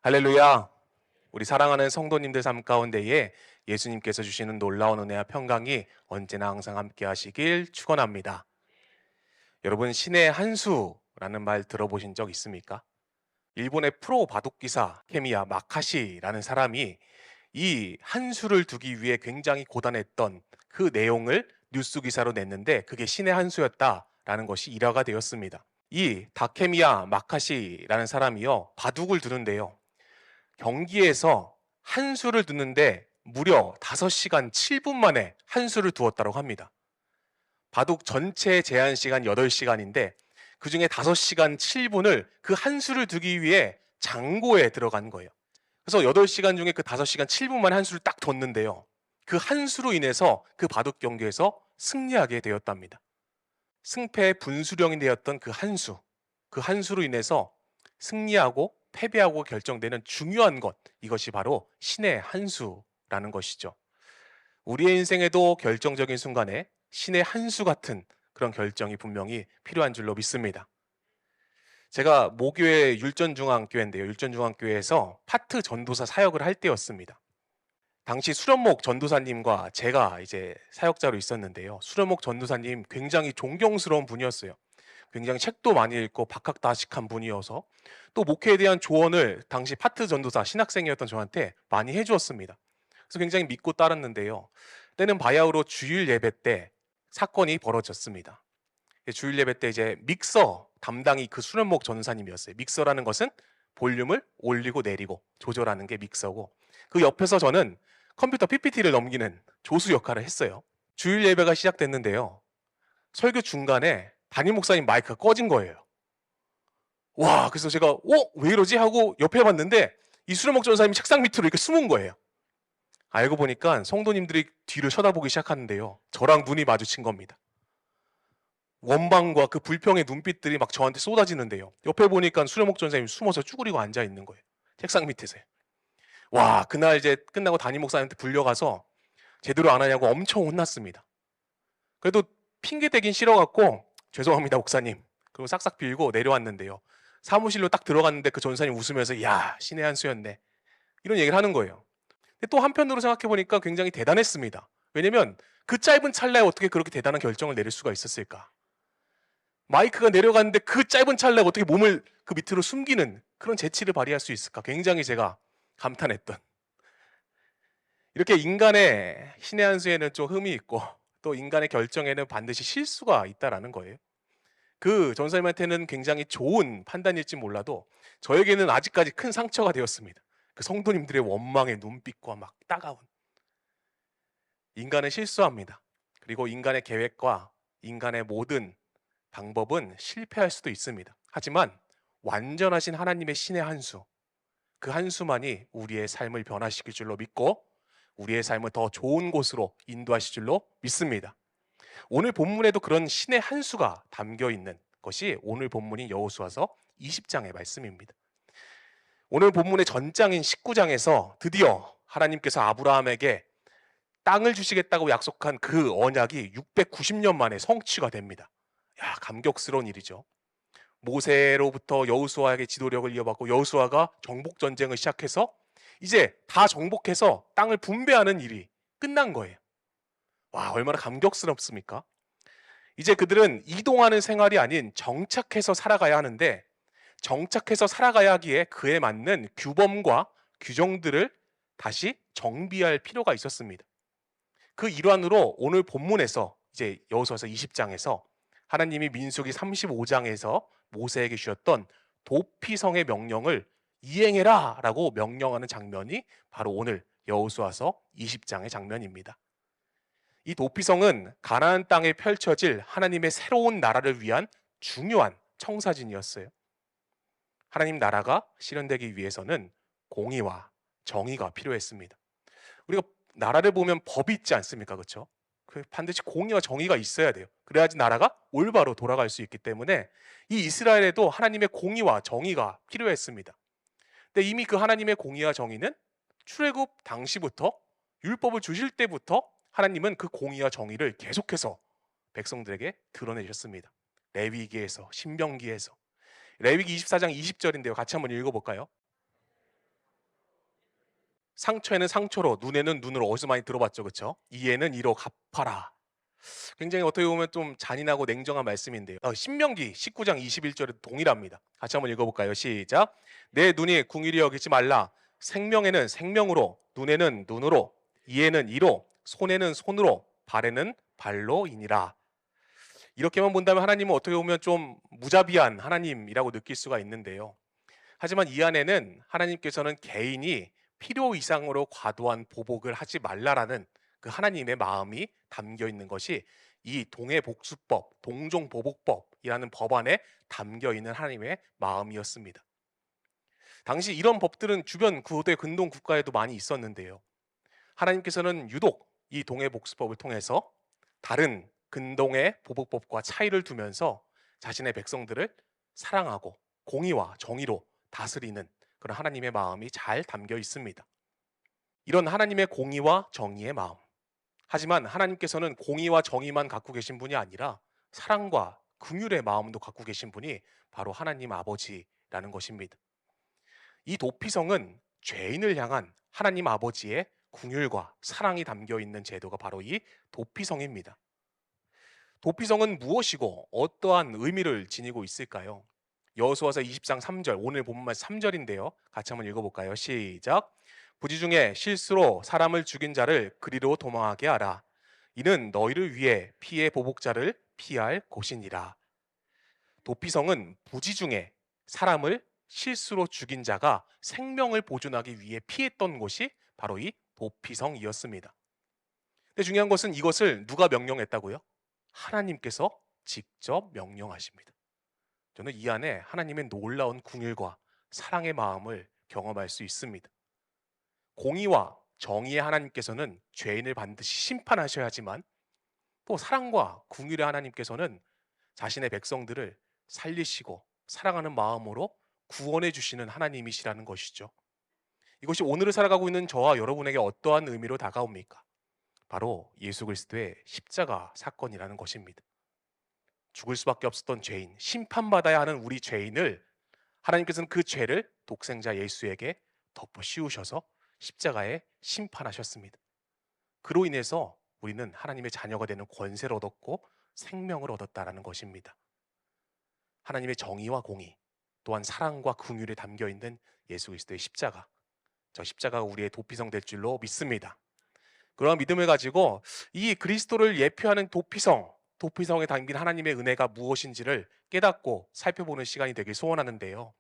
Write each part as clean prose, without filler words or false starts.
할렐루야! 우리 사랑하는 성도님들 삶 가운데에 예수님께서 주시는 놀라운 은혜와 평강이 언제나 항상 함께 하시길 축원합니다. 여러분, 신의 한 수라는 말 들어보신 적 있습니까? 일본의 프로 바둑기사 케미야 마카시라는 사람이 이 한 수를 두기 위해 굉장히 고단했던 그 내용을 뉴스 기사로 냈는데 그게 신의 한 수였다라는 것이 일화가 되었습니다. 이 다케미야 마카시라는 사람이요, 바둑을 두는데요, 경기에서 한 수를 두는데 무려 5시간 7분 만에 한 수를 두었다고 합니다. 바둑 전체 제한 시간 8시간인데 그중에 5시간 7분을 그 한 수를 두기 위해 장고에 들어간 거예요. 그래서 8시간 중에 그 5시간 7분 만에 한 수를 딱 뒀는데요, 그 한 수로 인해서 그 바둑 경기에서 승리하게 되었답니다. 승패의 분수령이 되었던 그 한 수, 그 한 수로 인해서 승리하고 패배하고 결정되는 중요한 것, 이것이 바로 신의 한 수라는 것이죠. 우리의 인생에도 결정적인 순간에 신의 한 수 같은 그런 결정이 분명히 필요한 줄로 믿습니다. 제가 모교회 율전중앙교회인데요, 율전중앙교회에서 파트 전도사 사역을 할 때였습니다. 당시 수련목 전도사님과 제가 이제 사역자로 있었는데요, 수련목 전도사님 굉장히 존경스러운 분이었어요. 굉장히 책도 많이 읽고 박학다식한 분이어서 또 목회에 대한 조언을 당시 파트 전도사 신학생이었던 저한테 많이 해주었습니다. 그래서 굉장히 믿고 따랐는데요, 때는 바야흐로 주일 예배 때 사건이 벌어졌습니다. 주일 예배 때 이제 믹서 담당이 그 수련목 전도사님이었어요. 믹서라는 것은 볼륨을 올리고 내리고 조절하는 게 믹서고, 그 옆에서 저는 컴퓨터 PPT를 넘기는 조수 역할을 했어요. 주일 예배가 시작됐는데요, 설교 중간에 담임 목사님 마이크가 꺼진 거예요. 와, 그래서 제가 왜 이러지 하고 옆에 봤는데 이 수련목 전사님이 책상 밑으로 이렇게 숨은 거예요. 알고 보니까 성도님들이 뒤를 쳐다보기 시작하는데요, 저랑 눈이 마주친 겁니다. 원망과 그 불평의 눈빛들이 막 저한테 쏟아지는데요, 옆에 보니까 수련목 전사님이 숨어서 쭈그리고 앉아 있는 거예요, 책상 밑에서요. 와, 그날 이제 끝나고 담임 목사님한테 불려가서 제대로 안 하냐고 엄청 혼났습니다. 그래도 핑계 대긴 싫어갖고 죄송합니다 목사님 그리고 싹싹 빌고 내려왔는데요, 사무실로 딱 들어갔는데 그 전사님 웃으면서 야, 신의 한 수였네, 이런 얘기를 하는 거예요. 근데 또 한편으로 생각해보니까 굉장히 대단했습니다. 왜냐면 그 짧은 찰나에 어떻게 그렇게 대단한 결정을 내릴 수가 있었을까. 마이크가 내려갔는데 그 짧은 찰나에 어떻게 몸을 그 밑으로 숨기는 그런 재치를 발휘할 수 있을까, 굉장히 제가 감탄했던, 이렇게 인간의 신의 한 수에는 좀 흠이 있고 또 인간의 결정에는 반드시 실수가 있다라는 거예요. 그 전사님한테는 굉장히 좋은 판단일지 몰라도 저에게는 아직까지 큰 상처가 되었습니다. 그 성도님들의 원망의 눈빛과 막 따가운, 인간은 실수합니다. 그리고 인간의 계획과 인간의 모든 방법은 실패할 수도 있습니다. 하지만 완전하신 하나님의 신의 한 수, 그 한 수만이 우리의 삶을 변화시킬 줄로 믿고 우리의 삶을 더 좋은 곳으로 인도하실 줄로 믿습니다. 오늘 본문에도 그런 신의 한 수가 담겨 있는 것이 오늘 본문인 여호수아서 20장의 말씀입니다. 오늘 본문의 전장인 19장에서 드디어 하나님께서 아브라함에게 땅을 주시겠다고 약속한 그 언약이 690년 만에 성취가 됩니다. 야, 감격스러운 일이죠. 모세로부터 여호수아에게 지도력을 이어받고 여호수아가 정복 전쟁을 시작해서 이제 다 정복해서 땅을 분배하는 일이 끝난 거예요. 와, 얼마나 감격스럽습니까? 이제 그들은 이동하는 생활이 아닌 정착해서 살아가야 하는데, 정착해서 살아가야 하기에 그에 맞는 규범과 규정들을 다시 정비할 필요가 있었습니다. 그 일환으로 오늘 본문에서 이제 여호수아서 20장에서 하나님이 민수기 35장에서 모세에게 주셨던 도피성의 명령을 이행해라 라고 명령하는 장면이 바로 오늘 여호수아서 20장의 장면입니다. 이 도피성은 가나안 땅에 펼쳐질 하나님의 새로운 나라를 위한 중요한 청사진이었어요. 하나님 나라가 실현되기 위해서는 공의와 정의가 필요했습니다. 우리가 나라를 보면 법이 있지 않습니까? 그렇죠? 반드시 공의와 정의가 있어야 돼요. 그래야지 나라가 올바로 돌아갈 수 있기 때문에 이 이스라엘에도 하나님의 공의와 정의가 필요했습니다. 근데 이미 그 하나님의 공의와 정의는 출애굽 당시부터, 율법을 주실 때부터 하나님은 그 공의와 정의를 계속해서 백성들에게 드러내셨습니다. 레위기에서, 신명기에서. 레위기 24장 20절인데요. 같이 한번 읽어볼까요? 상처에는 상처로, 눈에는 눈으로 어디서 많이 들어봤죠, 그렇죠? 이에는 이로 갚아라. 굉장히 어떻게 보면 좀 잔인하고 냉정한 말씀인데요. 신명기 19장 21절에 동일합니다. 같이 한번 읽어볼까요? 시작. 내 눈이 궁일이 여기지 말라. 생명에는 생명으로, 눈에는 눈으로, 이에는 이로, 손에는 손으로, 발에는 발로이니라. 이렇게만 본다면 하나님은 어떻게 보면 좀 무자비한 하나님이라고 느낄 수가 있는데요. 하지만 이 안에는 하나님께서는 개인이 필요 이상으로 과도한 보복을 하지 말라라는 그 하나님의 마음이 담겨 있는 것이 이 동해복수법, 동종보복법이라는 법안에 담겨 있는 하나님의 마음이었습니다. 당시 이런 법들은 주변 고대 근동 국가에도 많이 있었는데요. 하나님께서는 유독 이 동해복수법을 통해서 다른 근동의 보복법과 차이를 두면서 자신의 백성들을 사랑하고 공의와 정의로 다스리는 그런 하나님의 마음이 잘 담겨 있습니다. 이런 하나님의 공의와 정의의 마음. 하지만 하나님께서는 공의와 정의만 갖고 계신 분이 아니라 사랑과 긍휼의 마음도 갖고 계신 분이 바로 하나님 아버지라는 것입니다. 이 도피성은 죄인을 향한 하나님 아버지의 긍휼과 사랑이 담겨 있는 제도가 바로 이 도피성입니다. 도피성은 무엇이고 어떠한 의미를 지니고 있을까요? 여호수아서 20장 3절, 오늘 본문 3절인데요. 같이 한번 읽어볼까요? 시작. 부지 중에 실수로 사람을 죽인 자를 그리로 도망하게 하라. 이는 너희를 위해 피의 보복자를 피할 곳이니라. 도피성은 부지 중에 사람을 실수로 죽인 자가 생명을 보존하기 위해 피했던 곳이 바로 이 도피성이었습니다. 근데 중요한 것은 이것을 누가 명령했다고요? 하나님께서 직접 명령하십니다. 저는 이 안에 하나님의 놀라운 긍휼과 사랑의 마음을 경험할 수 있습니다. 공의와 정의의 하나님께서는 죄인을 반드시 심판하셔야지만 또 사랑과 긍휼의 하나님께서는 자신의 백성들을 살리시고 사랑하는 마음으로 구원해 주시는 하나님이시라는 것이죠. 이것이 오늘을 살아가고 있는 저와 여러분에게 어떠한 의미로 다가옵니까? 바로 예수 그리스도의 십자가 사건이라는 것입니다. 죽을 수밖에 없었던 죄인, 심판받아야 하는 우리 죄인을 하나님께서는 그 죄를 독생자 예수에게 덮어 씌우셔서 십자가에 심판하셨습니다. 그로 인해서 우리는 하나님의 자녀가 되는 권세를 얻었고 생명을 얻었다라는 것입니다. 하나님의 정의와 공의, 또한 사랑과 긍휼에 담겨 있는 예수 그리스도의 십자가, 저 십자가가 우리의 도피성 될 줄로 믿습니다. 그런 믿음을 가지고 이 그리스도를 예표하는 도피성에 담긴 하나님의 은혜가 무엇인지를 깨닫고 살펴보는 시간이 되길 소원하는데요.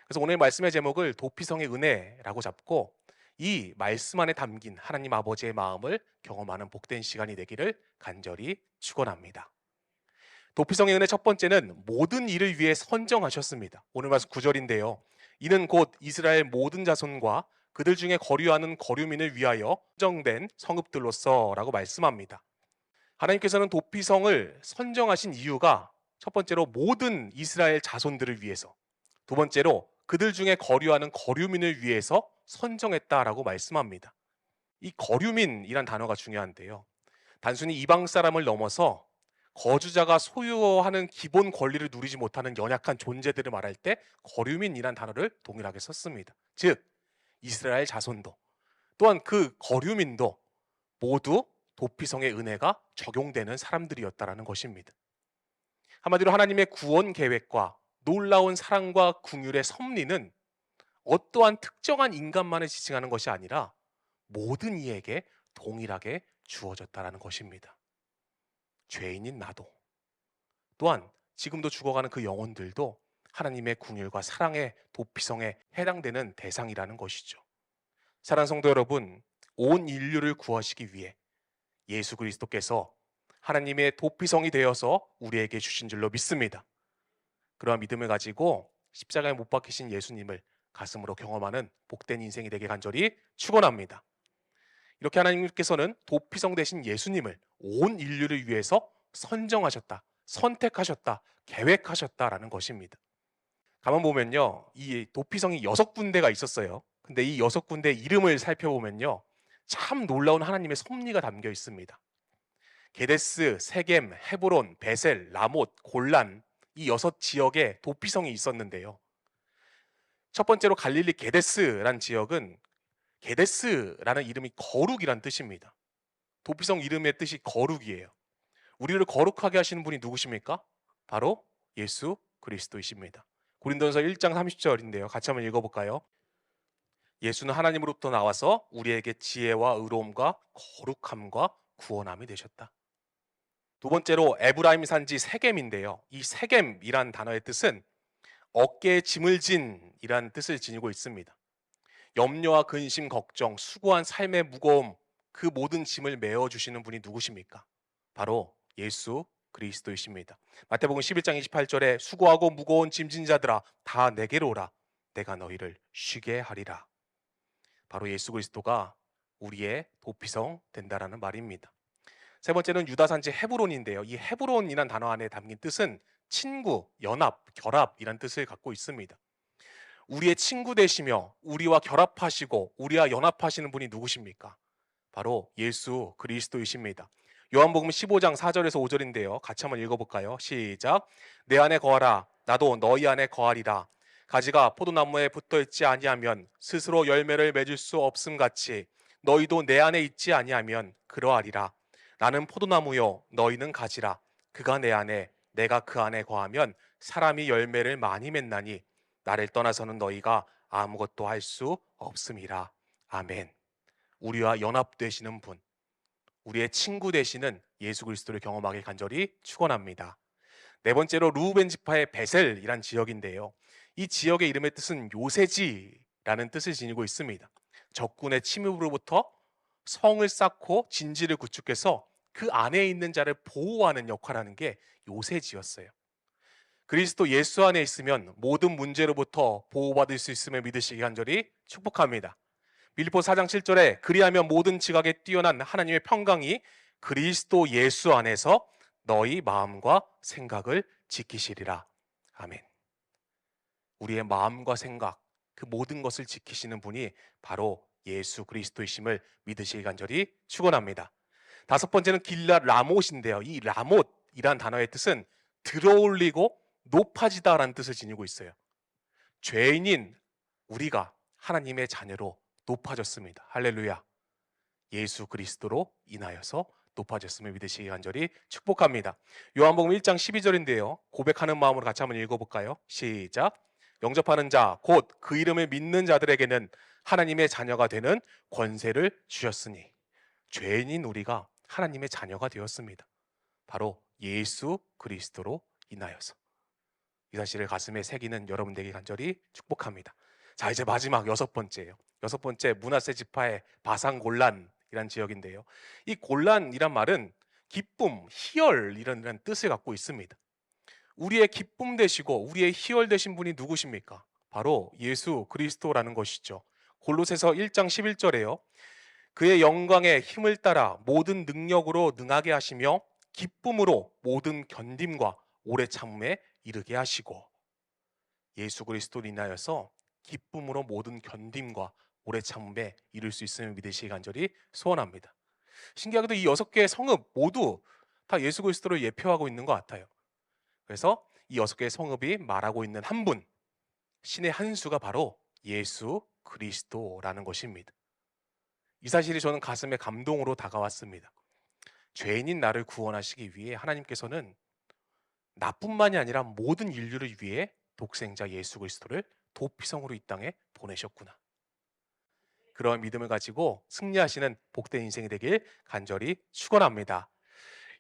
그래서 오늘 말씀의 제목을 도피성의 은혜라고 잡고 이 말씀 안에 담긴 하나님 아버지의 마음을 경험하는 복된 시간이 되기를 간절히 축원합니다. 도피성의 은혜 첫 번째는 모든 일을 위해 선정하셨습니다. 오늘 말씀 9절인데요. 이는 곧 이스라엘 모든 자손과 그들 중에 거류하는 거류민을 위하여 선정된 성읍들로서라고 말씀합니다. 하나님께서는 도피성을 선정하신 이유가 첫 번째로 모든 이스라엘 자손들을 위해서, 두 번째로 그들 중에 거류하는 거류민을 위해서 선정했다라고 말씀합니다. 이 거류민이란 단어가 중요한데요. 단순히 이방 사람을 넘어서 거주자가 소유하는 기본 권리를 누리지 못하는 연약한 존재들을 말할 때 거류민이란 단어를 동일하게 썼습니다. 즉 이스라엘 자손도 또한 그 거류민도 모두 도피성의 은혜가 적용되는 사람들이었다라는 것입니다. 한마디로 하나님의 구원 계획과 놀라운 사랑과 긍휼의 섭리는 어떠한 특정한 인간만을 지칭하는 것이 아니라 모든 이에게 동일하게 주어졌다라는 것입니다. 죄인인 나도, 또한 지금도 죽어가는 그 영혼들도 하나님의 긍휼과 사랑의 도피성에 해당되는 대상이라는 것이죠. 사랑하는 성도 여러분, 온 인류를 구하시기 위해 예수 그리스도께서 하나님의 도피성이 되어서 우리에게 주신 줄로 믿습니다. 그러한 믿음을 가지고 십자가에 못 박히신 예수님을 가슴으로 경험하는 복된 인생이 되게 간절히 축원합니다. 이렇게 하나님께서는 도피성 되신 예수님을 온 인류를 위해서 선정하셨다, 선택하셨다, 계획하셨다라는 것입니다. 가만 보면요, 이 도피성이 6군데가 있었어요. 근데 이 6군데 이름을 살펴보면요, 참 놀라운 하나님의 섭리가 담겨 있습니다. 게데스, 세겜, 헤브론, 베셀, 라못, 골란, 이 6지역에 도피성이 있었는데요. 첫 번째로 갈릴리 게데스란 지역은 게데스라는 이름이 거룩이란 뜻입니다. 도피성 이름의 뜻이 거룩이에요. 우리를 거룩하게 하시는 분이 누구십니까? 바로 예수 그리스도이십니다. 고린도전서 1장 30절인데요. 같이 한번 읽어볼까요? 예수는 하나님으로부터 나와서 우리에게 지혜와 의로움과 거룩함과 구원함이 되셨다. 두 번째로 에브라임 산지 세겜인데요. 이 세겜이란 단어의 뜻은 어깨에 짐을 진이란 뜻을 지니고 있습니다. 염려와 근심, 걱정, 수고한 삶의 무거움, 그 모든 짐을 메어주시는 분이 누구십니까? 바로 예수 그리스도이십니다. 마태복음 11장 28절에 수고하고 무거운 짐진 자들아 다 내게로 오라 내가 너희를 쉬게 하리라. 바로 예수 그리스도가 우리의 도피성 된다라는 말입니다. 세 번째는 유다산지 헤브론인데요. 이 헤브론이란 단어 안에 담긴 뜻은 친구, 연합, 결합이란 뜻을 갖고 있습니다. 우리의 친구 되시며 우리와 결합하시고 우리와 연합하시는 분이 누구십니까? 바로 예수 그리스도이십니다. 요한복음 15장 4절에서 5절인데요. 같이 한번 읽어볼까요? 시작. 내 안에 거하라 나도 너희 안에 거하리라. 가지가 포도나무에 붙어있지 아니하면 스스로 열매를 맺을 수 없음 같이 너희도 내 안에 있지 아니하면 그러하리라. 나는 포도나무요 너희는 가지라. 그가 내 안에 내가 그 안에 거하면 사람이 열매를 많이 맺나니 나를 떠나서는 너희가 아무것도 할 수 없음이라. 아멘. 우리와 연합되시는 분, 우리의 친구 되시는 예수 그리스도를 경험하길 간절히 축원합니다. 네 번째로 르우벤 지파의 베셀이란 지역인데요. 이 지역의 이름의 뜻은 요새지라는 뜻을 지니고 있습니다. 적군의 침입으로부터 성을 쌓고 진지를 구축해서 그 안에 있는 자를 보호하는 역할을 하는 게 요새지였어요. 그리스도 예수 안에 있으면 모든 문제로부터 보호받을 수 있음을 믿으시기 간절히 축복합니다. 빌립보 4장 7절에 그리하면 모든 지각에 뛰어난 하나님의 평강이 그리스도 예수 안에서 너희 마음과 생각을 지키시리라. 아멘. 우리의 마음과 생각, 그 모든 것을 지키시는 분이 바로 예수 그리스도이심을 믿으시기 간절히 축원합니다. 다섯 번째는 길랏 라못인데요. 이 라못이란 단어의 뜻은 들어올리고 높아지다라는 뜻을 지니고 있어요. 죄인인 우리가 하나님의 자녀로 높아졌습니다. 할렐루야. 예수 그리스도로 인하여서 높아졌음을 믿으시기 간절히 축복합니다. 요한복음 1장 12절인데요. 고백하는 마음으로 같이 한번 읽어볼까요? 시작. 영접하는 자, 곧 그 이름을 믿는 자들에게는 하나님의 자녀가 되는 권세를 주셨으니 죄인인 우리가 하나님의 자녀가 되었습니다. 바로 예수 그리스도로 인하여서. 이 사실을 가슴에 새기는 여러분 되기 간절히 축복합니다. 자, 이제 마지막 여섯 번째예요. 여섯 번째, 므낫세 지파의 바산 골란이란 지역인데요. 이 골란이란 말은 기쁨, 희열 이런 뜻을 갖고 있습니다. 우리의 기쁨 되시고 우리의 희열 되신 분이 누구십니까? 바로 예수 그리스도라는 것이죠. 골로새서 1장 11절에요. 그의 영광의 힘을 따라 모든 능력으로 능하게 하시며 기쁨으로 모든 견딤과 오래 참음에 이르게 하시고. 예수 그리스도로 인하여서 기쁨으로 모든 견딤과 오래 참음에 이룰 수 있음을 믿으시기 간절히 소원합니다. 신기하게도 이 6개의 성읍 모두 다 예수 그리스도를 예표하고 있는 것 같아요. 그래서 이 6개의 성읍이 말하고 있는 한 분, 신의 한 수가 바로 예수 그리스도라는 것입니다. 이 사실이 저는 가슴에 감동으로 다가왔습니다. 죄인인 나를 구원하시기 위해 하나님께서는 나뿐만이 아니라 모든 인류를 위해 독생자 예수 그리스도를 도피성으로 이 땅에 보내셨구나. 그런 믿음을 가지고 승리하시는 복된 인생이 되길 간절히 축원합니다.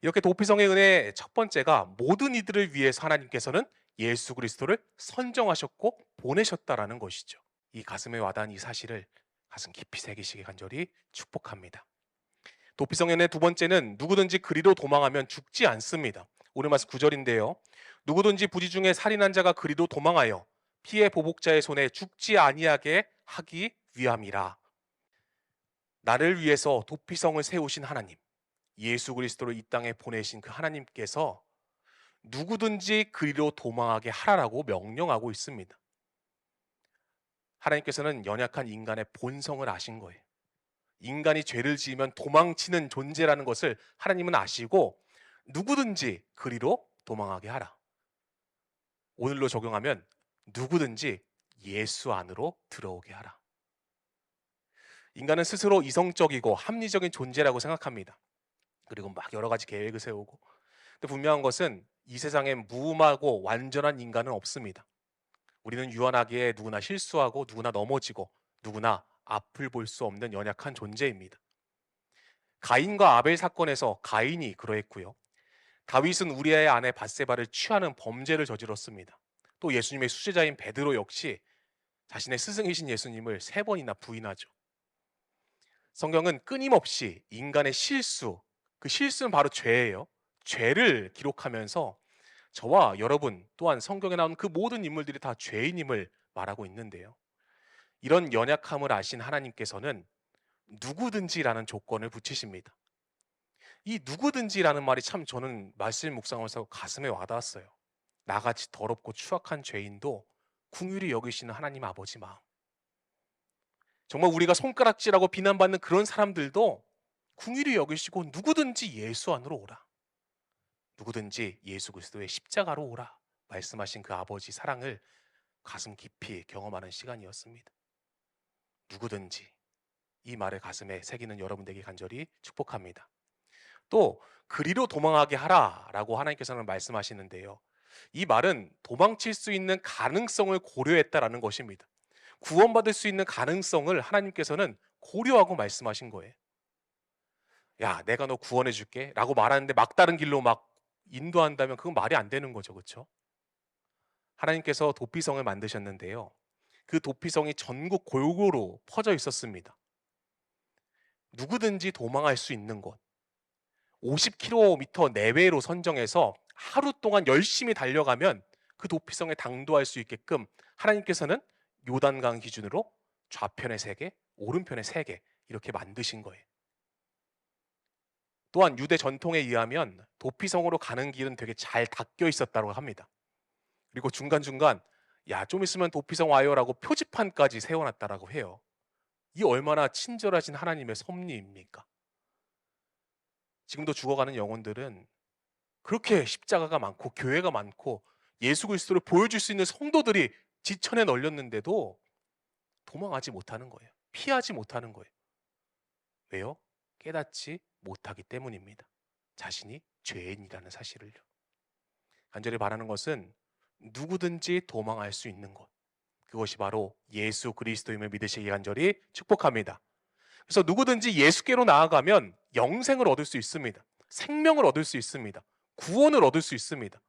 이렇게 도피성의 은혜 첫 번째가 모든 이들을 위해서 하나님께서는 예수 그리스도를 선정하셨고 보내셨다라는 것이죠. 이 가슴에 와닿은 이 사실을 가슴 깊이 새기시기 간절히 축복합니다. 도피성의 은혜 두 번째는 누구든지 그리로 도망하면 죽지 않습니다. 오늘 말씀 9절인데요. 누구든지 부지 중에 살인한 자가 그리로 도망하여 피해 보복자의 손에 죽지 아니하게 하기 위함이라. 나를 위해서 도피성을 세우신 하나님, 예수 그리스도를 이 땅에 보내신 그 하나님께서 누구든지 그리로 도망하게 하라라고 명령하고 있습니다. 하나님께서는 연약한 인간의 본성을 아신 거예요. 인간이 죄를 지으면 도망치는 존재라는 것을 하나님은 아시고 누구든지 그리로 도망하게 하라. 오늘로 적용하면 누구든지 예수 안으로 들어오게 하라. 인간은 스스로 이성적이고 합리적인 존재라고 생각합니다. 그리고 막 여러 가지 계획을 세우고. 근데 분명한 것은 이 세상엔 무음하고 완전한 인간은 없습니다. 우리는 유한하게 누구나 실수하고 누구나 넘어지고 누구나 앞을 볼 수 없는 연약한 존재입니다. 가인과 아벨 사건에서 가인이 그러했고요. 다윗은 우리아의 아내 밧세바를 취하는 범죄를 저질렀습니다. 또 예수님의 수제자인 베드로 역시 자신의 스승이신 예수님을 3번이나 부인하죠. 성경은 끊임없이 인간의 실수, 그 실수는 바로 죄예요. 죄를 기록하면서 저와 여러분 또한 성경에 나온 그 모든 인물들이 다 죄인임을 말하고 있는데요. 이런 연약함을 아신 하나님께서는 누구든지라는 조건을 붙이십니다. 이 누구든지라는 말이 참 저는 말씀 묵상하면서 가슴에 와닿았어요. 나같이 더럽고 추악한 죄인도 긍휼히 여기시는 하나님 아버지 마음. 정말 우리가 손가락질하고 비난받는 그런 사람들도 긍휼히 여기시고 누구든지 예수 안으로 오라. 누구든지 예수 그리스도의 십자가로 오라. 말씀하신 그 아버지 사랑을 가슴 깊이 경험하는 시간이었습니다. 누구든지 이 말을 가슴에 새기는 여러분 되기 간절히 축복합니다. 또 그리로 도망하게 하라라고 하나님께서는 말씀하시는데요. 이 말은 도망칠 수 있는 가능성을 고려했다라는 것입니다. 구원받을 수 있는 가능성을 하나님께서는 고려하고 말씀하신 거예요. 야, 내가 너 구원해 줄게 라고 말하는데 막다른 길로 막 인도한다면 그건 말이 안 되는 거죠. 그렇죠? 하나님께서 도피성을 만드셨는데요. 그 도피성이 전국 골고루 퍼져 있었습니다. 누구든지 도망할 수 있는 곳. 50km 내외로 선정해서 하루 동안 열심히 달려가면 그 도피성에 당도할 수 있게끔 하나님께서는 요단강 기준으로 좌편에 3개, 오른편에 3개 이렇게 만드신 거예요. 또한 유대 전통에 의하면 도피성으로 가는 길은 되게 잘 닦여 있었다고 합니다. 그리고 중간중간 야, 좀 있으면 도피성 와요라고 표지판까지 세워놨다라고 해요. 이 얼마나 친절하신 하나님의 섭리입니까? 지금도 죽어가는 영혼들은 그렇게 십자가가 많고 교회가 많고 예수 그리스도를 보여줄 수 있는 성도들이 지천에 널렸는데도 도망하지 못하는 거예요. 피하지 못하는 거예요. 왜요? 깨닫지 못하기 때문입니다. 자신이 죄인이라는 사실을요. 간절히 바라는 것은 누구든지 도망할 수 있는 것. 그것이 바로 예수 그리스도임을 믿으시기 간절히 축복합니다. 그래서 누구든지 예수께로 나아가면 영생을 얻을 수 있습니다. 생명을 얻을 수 있습니다. 구원을 얻을 수 있습니다.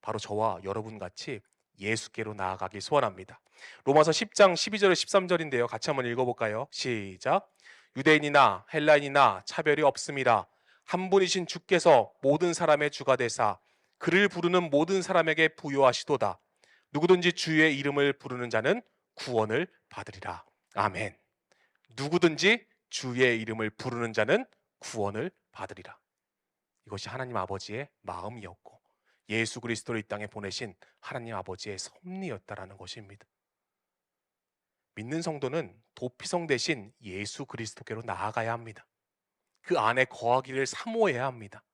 바로 저와 여러분 같이 예수께로 나아가길 소원합니다. 로마서 10장 12절 13절인데요. 같이 한번 읽어볼까요? 시작. 유대인이나 헬라인이나 차별이 없습니다. 한 분이신 주께서 모든 사람의 주가 되사 그를 부르는 모든 사람에게 부요하시도다. 누구든지 주의 이름을 부르는 자는 구원을 받으리라. 아멘. 누구든지 주의 이름을 부르는 자는 구원을 받으리라. 이것이 하나님 아버지의 마음이었고 예수 그리스도를 이 땅에 보내신 하나님 아버지의 섭리였다라는 것입니다. 믿는 성도는 도피성 대신 예수 그리스도께로 나아가야 합니다. 그 안에 거하기를 사모해야 합니다.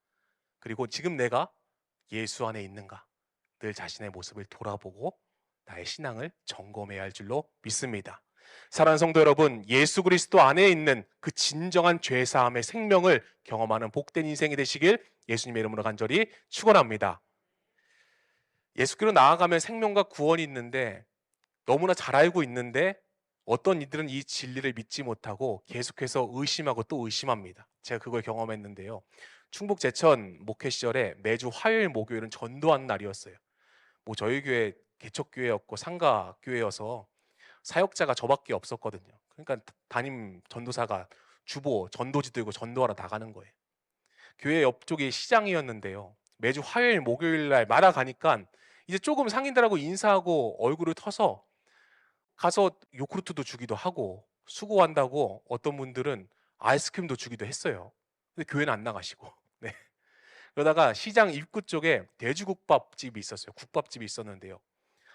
그리고 지금 내가 예수 안에 있는가 늘 자신의 모습을 돌아보고 나의 신앙을 점검해야 할 줄로 믿습니다. 사랑하는 성도 여러분, 예수 그리스도 안에 있는 그 진정한 죄사함의 생명을 경험하는 복된 인생이 되시길 예수님의 이름으로 간절히 축원합니다. 예수께로 나아가면 생명과 구원이 있는데 너무나 잘 알고 있는데 어떤 이들은 이 진리를 믿지 못하고 계속해서 의심하고 또 의심합니다. 제가 그걸 경험했는데요. 충북 제천 목회 시절에 매주 화요일 목요일은 전도하는 날이었어요. 뭐 저희 교회 개척교회였고 상가교회여서 사역자가 저밖에 없었거든요. 그러니까 담임 전도사가 주보 전도지 들고 전도하러 나가는 거예요. 교회 옆쪽이 시장이었는데요. 매주 화요일 목요일 날 마다 가니까 이제 조금 상인들하고 인사하고 얼굴을 터서 가서 요구르트도 주기도 하고 수고한다고 어떤 분들은 아이스크림도 주기도 했어요. 근데 교회는 안 나가시고. 네. 그러다가 시장 입구 쪽에 돼지국밥집이 있었어요. 국밥집이 있었는데요.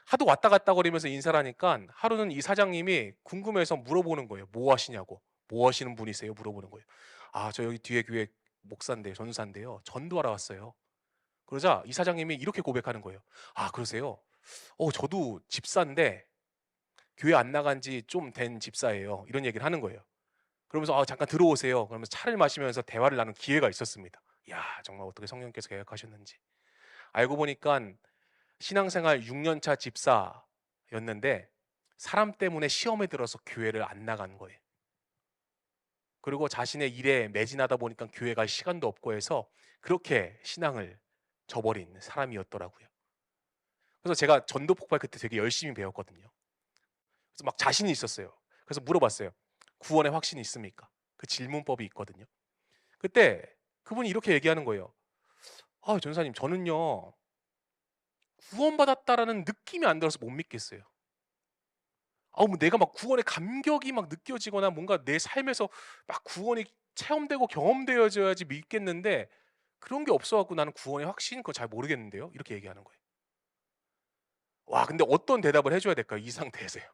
하도 왔다 갔다 거리면서 인사를 하니까 하루는 이 사장님이 궁금해서 물어보는 거예요. 뭐 하시냐고. 뭐 하시는 분이세요? 물어보는 거예요. 아, 저 여기 뒤에 교회 목사인데 전도사인데요. 전도하러 왔어요. 그러자 이 사장님이 이렇게 고백하는 거예요. 아, 그러세요? 저도 집사인데 교회 안 나간 지 좀 된 집사예요. 이런 얘기를 하는 거예요. 그러면서 잠깐 들어오세요. 그러면서 차를 마시면서 대화를 나눈 기회가 있었습니다. 야, 정말 어떻게 성령께서 계획하셨는지. 알고 보니까 신앙생활 6년 차 집사였는데 사람 때문에 시험에 들어서 교회를 안 나간 거예요. 그리고 자신의 일에 매진하다 보니까 교회 갈 시간도 없고 해서 그렇게 신앙을 저버린 사람이었더라고요. 그래서 제가 전도 폭발 그때 되게 열심히 배웠거든요. 그래서 막 자신이 있었어요. 그래서 물어봤어요. 구원의 확신이 있습니까? 그 질문법이 있거든요. 그때 그분이 이렇게 얘기하는 거예요. 전사님, 저는요, 구원받았다라는 느낌이 안 들어서 못 믿겠어요. 뭐 내가 막 구원의 감격이 막 느껴지거나 뭔가 내 삶에서 막 구원이 체험되고 경험되어져야지 믿겠는데 그런 게 없어갖고 나는 구원의 확신 그거 잘 모르겠는데요. 이렇게 얘기하는 거예요. 와, 근데 어떤 대답을 해줘야 될까요? 이 상태에서요.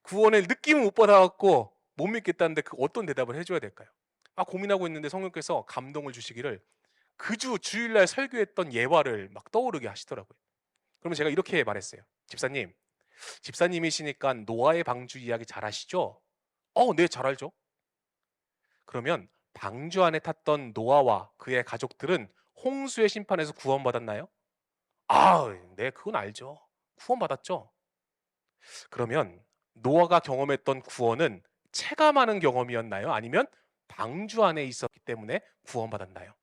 구원의 느낌을 못 받아갖고 못 믿겠다는데 그 어떤 대답을 해줘야 될까요? 고민하고 있는데 성령께서 감동을 주시기를 그 주일날 설교했던 예화를 막 떠오르게 하시더라고요. 그러면 제가 이렇게 말했어요. 집사님이시니까 노아의 방주 이야기 잘 아시죠? 네, 잘 알죠. 그러면 방주 안에 탔던 노아와 그의 가족들은 홍수의 심판에서 구원받았나요? 네, 그건 알죠. 구원받았죠. 그러면 노아가 경험했던 구원은 체감하는 경험이었나요? 아니면 방주 안에 있었기 때문에 구원받았나요?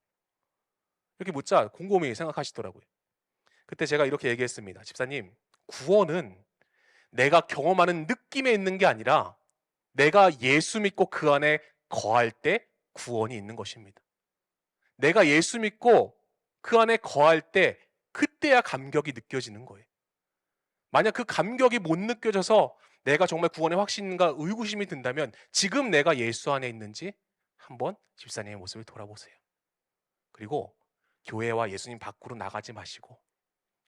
이렇게 묻자 곰곰이 생각하시더라고요. 그때 제가 이렇게 얘기했습니다. 집사님, 구원은 내가 경험하는 느낌에 있는 게 아니라 내가 예수 믿고 그 안에 거할 때 구원이 있는 것입니다. 내가 예수 믿고 그 안에 거할 때 그때야 감격이 느껴지는 거예요. 만약 그 감격이 못 느껴져서 내가 정말 구원의 확신과 의구심이 든다면 지금 내가 예수 안에 있는지 한번 집사님의 모습을 돌아보세요. 그리고 교회와 예수님 밖으로 나가지 마시고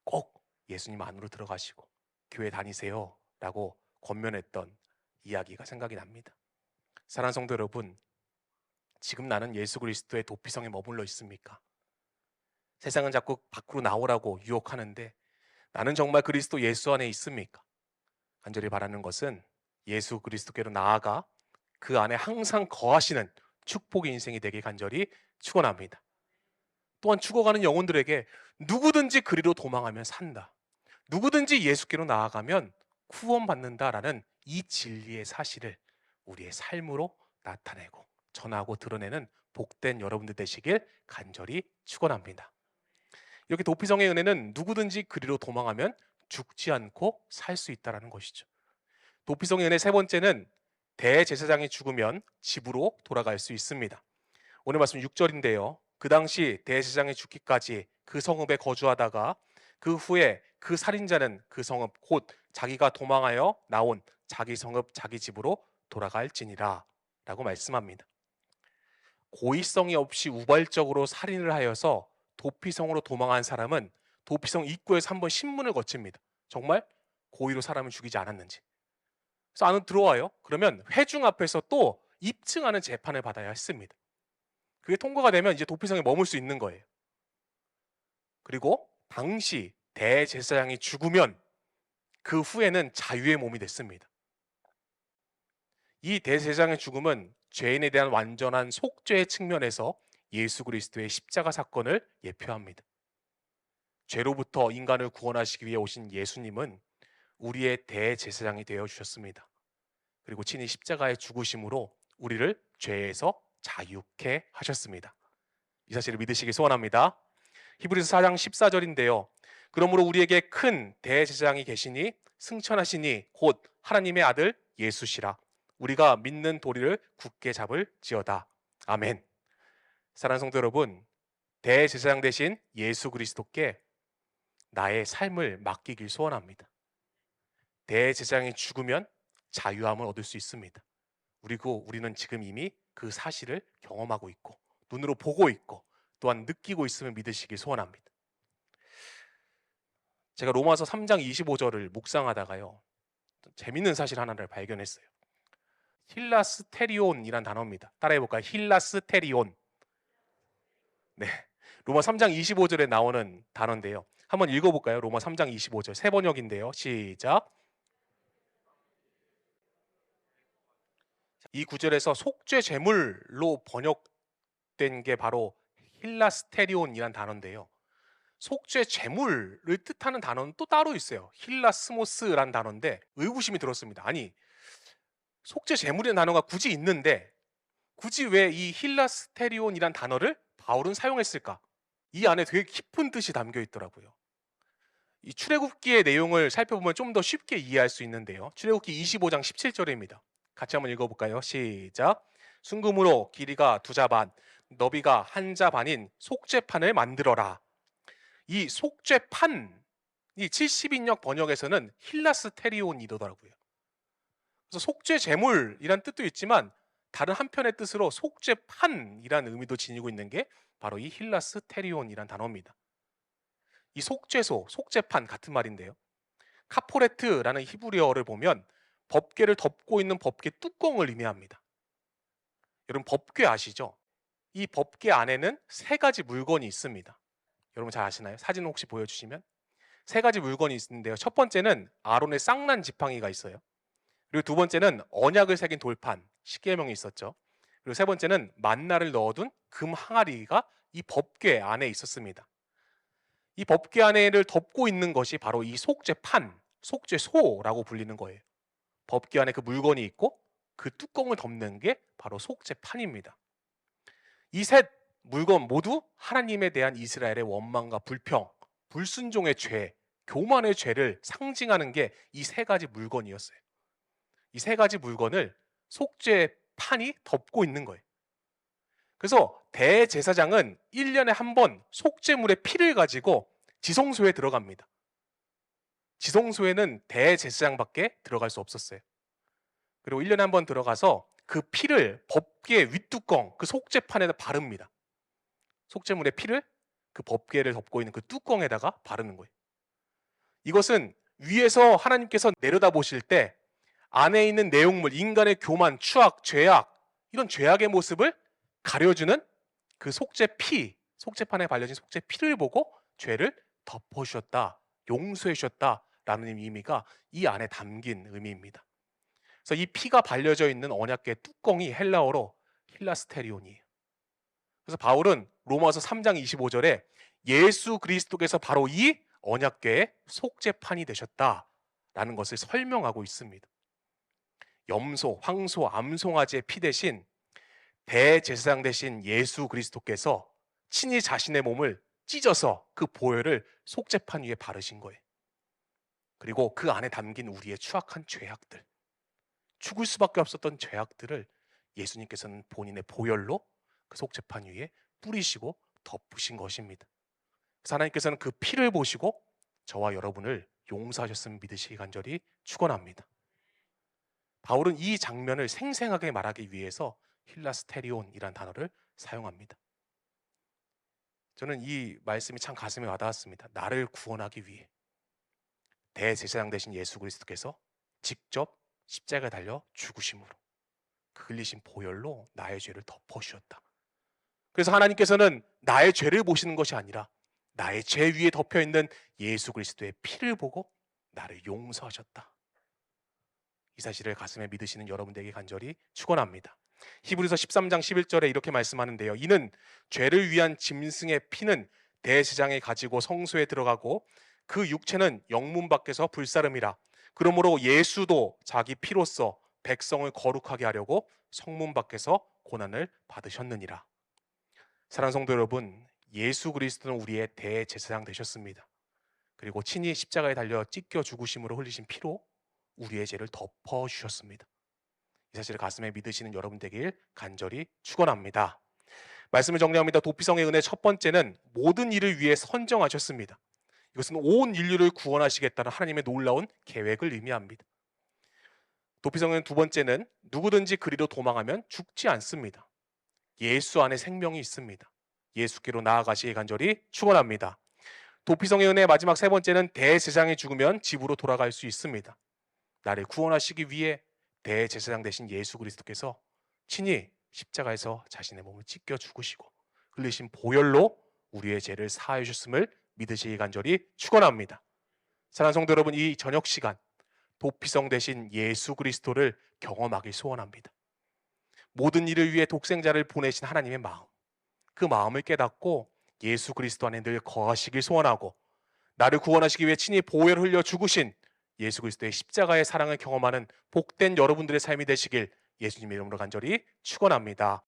꼭 예수님 안으로 들어가시고 교회 다니세요 라고 권면했던 이야기가 생각이 납니다. 사랑하는 성도 여러분, 지금 나는 예수 그리스도의 도피성에 머물러 있습니까? 세상은 자꾸 밖으로 나오라고 유혹하는데 나는 정말 그리스도 예수 안에 있습니까? 간절히 바라는 것은 예수 그리스도께로 나아가 그 안에 항상 거하시는 축복의 인생이 되길 간절히 축원합니다. 또한 죽어가는 영혼들에게 누구든지 그리로 도망하면 산다. 누구든지 예수께로 나아가면 구원받는다라는 이 진리의 사실을 우리의 삶으로 나타내고 전하고 드러내는 복된 여러분들 되시길 간절히 축원합니다. 이렇게 도피성의 은혜는 누구든지 그리로 도망하면 죽지 않고 살 수 있다는 것이죠. 도피성의 은혜 세 번째는 대제사장이 죽으면 집으로 돌아갈 수 있습니다. 오늘 말씀 6절인데요. 그 당시 대제사장이 죽기까지 그 성읍에 거주하다가 그 후에 그 살인자는 그 성읍 곧 자기가 도망하여 나온 자기 성읍 자기 집으로 돌아갈지니라 라고 말씀합니다. 고의성이 없이 우발적으로 살인을 하여서 도피성으로 도망한 사람은 도피성 입구에서 한번 신문을 거칩니다. 정말 고의로 사람을 죽이지 않았는지. 그래서 안으로 들어와요. 그러면 회중 앞에서 또 입증하는 재판을 받아야 했습니다. 그게 통과가 되면 이제 도피성에 머물 수 있는 거예요. 그리고 당시 대제사장이 죽으면 그 후에는 자유의 몸이 됐습니다. 이 대제사장의 죽음은 죄인에 대한 완전한 속죄의 측면에서 예수 그리스도의 십자가 사건을 예표합니다. 죄로부터 인간을 구원하시기 위해 오신 예수님은 우리의 대제사장이 되어 주셨습니다. 그리고 친히 십자가의 죽으심으로 우리를 죄에서 자유케 하셨습니다. 이 사실을 믿으시기 소원합니다. 히브리서 4장 14절인데요. 그러므로 우리에게 큰 대제사장이 계시니 승천하시니 곧 하나님의 아들 예수시라. 우리가 믿는 도리를 굳게 잡을지어다. 아멘. 사랑하는 성도 여러분, 대제사장 되신 예수 그리스도께 나의 삶을 맡기길 소원합니다. 대제사장이 죽으면 자유함을 얻을 수 있습니다. 그리고 우리는 지금 이미 그 사실을 경험하고 있고 눈으로 보고 있고 또한 느끼고 있음을 믿으시길 소원합니다. 제가 로마서 3장 25절을 묵상하다가요, 재밌는 사실 하나를 발견했어요. 힐라스테리온이란 단어입니다. 따라해볼까요? 힐라스테리온. 네, 로마 3장 25절에 나오는 단어인데요. 한번 읽어볼까요? 로마 3장 25절 새 번역인데요. 시작. 이 구절에서 속죄 제물로 번역된 게 바로 힐라스테리온이란 단어인데요. 속죄 제물을 뜻하는 단어는 또 따로 있어요. 힐라스모스란 단어인데 의구심이 들었습니다. 아니, 속죄 제물이라는 단어가 굳이 있는데 굳이 왜 이 힐라스테리온이란 단어를 바울은 사용했을까? 이 안에 되게 깊은 뜻이 담겨 있더라고요. 이 출애굽기의 내용을 살펴보면 좀 더 쉽게 이해할 수 있는데요. 출애굽기 25장 17절입니다. 같이 한번 읽어볼까요? 시작. 순금으로 길이가 2자 반, 너비가 1자 반인 속죄판을 만들어라. 이 속죄판이 70인역 번역에서는 힐라스테리온이더라고요. 그래서 속죄 제물이란 뜻도 있지만 다른 한편의 뜻으로 속죄판이라는 의미도 지니고 있는 게 바로 이 힐라스테리온이란 단어입니다. 이 속죄소, 속죄판 같은 말인데요. 카포레트라는 히브리어를 보면 법궤를 덮고 있는 법궤 뚜껑을 의미합니다. 여러분 법궤 아시죠? 이 법궤 안에는 3가지 물건이 있습니다. 여러분 잘 아시나요? 사진 혹시 보여주시면 3가지 물건이 있는데요. 첫 번째는 아론의 쌍난 지팡이가 있어요. 그리고 두 번째는 언약을 새긴 돌판, 십계명이 있었죠. 그리고 세 번째는 만나를 넣어둔 금 항아리가 이 법궤 안에 있었습니다. 이 법궤 안에를 덮고 있는 것이 바로 이 속죄판, 속죄소라고 불리는 거예요. 법궤 안에 그 물건이 있고 그 뚜껑을 덮는 게 바로 속죄판입니다. 이 셋 물건 모두 하나님에 대한 이스라엘의 원망과 불평, 불순종의 죄, 교만의 죄를 상징하는 게 이 3가지 물건이었어요. 이 3가지 물건을 속죄판이 덮고 있는 거예요. 그래서 대제사장은 1년에 한 번 속죄물의 피를 가지고 지성소에 들어갑니다. 지성소에는 대제사장밖에 들어갈 수 없었어요. 그리고 1년에 한 번 들어가서 그 피를 법궤 윗뚜껑, 그 속죄판에다 바릅니다. 속죄물의 피를 그 법궤를 덮고 있는 그 뚜껑에다가 바르는 거예요. 이것은 위에서 하나님께서 내려다보실 때 안에 있는 내용물, 인간의 교만, 추악, 죄악, 이런 죄악의 모습을 가려주는 그 속죄 피, 속죄판에 발려진 속죄 피를 보고 죄를 덮어주셨다, 용서해 주셨다라는 의미가 이 안에 담긴 의미입니다. 그래서 이 피가 발려져 있는 언약궤 뚜껑이 헬라어로 힐라스테리온이에요. 그래서 바울은 로마서 3장 25절에 예수 그리스도께서 바로 이 언약궤의 속죄판이 되셨다라는 것을 설명하고 있습니다. 염소, 황소, 암송아지의 피 대신 대제사장 되신 예수 그리스도께서 친히 자신의 몸을 찢어서 그 보혈을 속죄판 위에 바르신 거예요. 그리고 그 안에 담긴 우리의 추악한 죄악들, 죽을 수밖에 없었던 죄악들을 예수님께서는 본인의 보혈로 그 속죄판 위에 뿌리시고 덮으신 것입니다. 그래서 하나님께서는 그 피를 보시고 저와 여러분을 용서하셨음을 믿으시기 간절히 축원합니다. 바울은 이 장면을 생생하게 말하기 위해서 힐라스테리온이라는 단어를 사용합니다. 저는 이 말씀이 참 가슴에 와닿았습니다. 나를 구원하기 위해 대제사장 되신 예수 그리스도께서 직접 십자가에 달려 죽으심으로 그 흘리신 보혈로 나의 죄를 덮어주셨다. 그래서 하나님께서는 나의 죄를 보시는 것이 아니라 나의 죄 위에 덮여있는 예수 그리스도의 피를 보고 나를 용서하셨다. 이 사실을 가슴에 믿으시는 여러분들에게 간절히 축원합니다. 히브리서 13장 11절에 이렇게 말씀하는데요. 이는 죄를 위한 짐승의 피는 대제사장이 가지고 성소에 들어가고 그 육체는 영문 밖에서 불사름이라. 그러므로 예수도 자기 피로써 백성을 거룩하게 하려고 성문 밖에서 고난을 받으셨느니라. 사랑하는 성도 여러분, 예수 그리스도는 우리의 대제사장 되셨습니다. 그리고 친히 십자가에 달려 찢겨 죽으심으로 흘리신 피로 우리의 죄를 덮어주셨습니다. 이 사실을 가슴에 믿으시는 여러분 되길 간절히 축원합니다. 말씀을 정리합니다. 도피성의 은혜 첫 번째는 모든 일을 위해 선정하셨습니다. 이것은 온 인류를 구원하시겠다는 하나님의 놀라운 계획을 의미합니다. 도피성의 두 번째는 누구든지 그리로 도망하면 죽지 않습니다. 예수 안에 생명이 있습니다. 예수께로 나아가시기 간절히 축원합니다. 도피성의 은혜 마지막 세 번째는 대제사장이 죽으면 집으로 돌아갈 수 있습니다. 나를 구원하시기 위해 대제사장 되신 예수 그리스도께서 친히 십자가에서 자신의 몸을 찢겨 죽으시고 흘리신 보혈로 우리의 죄를 사하여 주셨음을 믿으시기 간절히 축원합니다. 사랑하는 성도 여러분, 이 저녁 시간 도피성 되신 예수 그리스도를 경험하길 소원합니다. 모든 일을 위해 독생자를 보내신 하나님의 마음, 그 마음을 깨닫고 예수 그리스도 안에 늘 거하시길 소원하고, 나를 구원하시기 위해 친히 보혈을 흘려 죽으신 예수 그리스도의 십자가의 사랑을 경험하는 복된 여러분들의 삶이 되시길 예수님의 이름으로 간절히 축원합니다.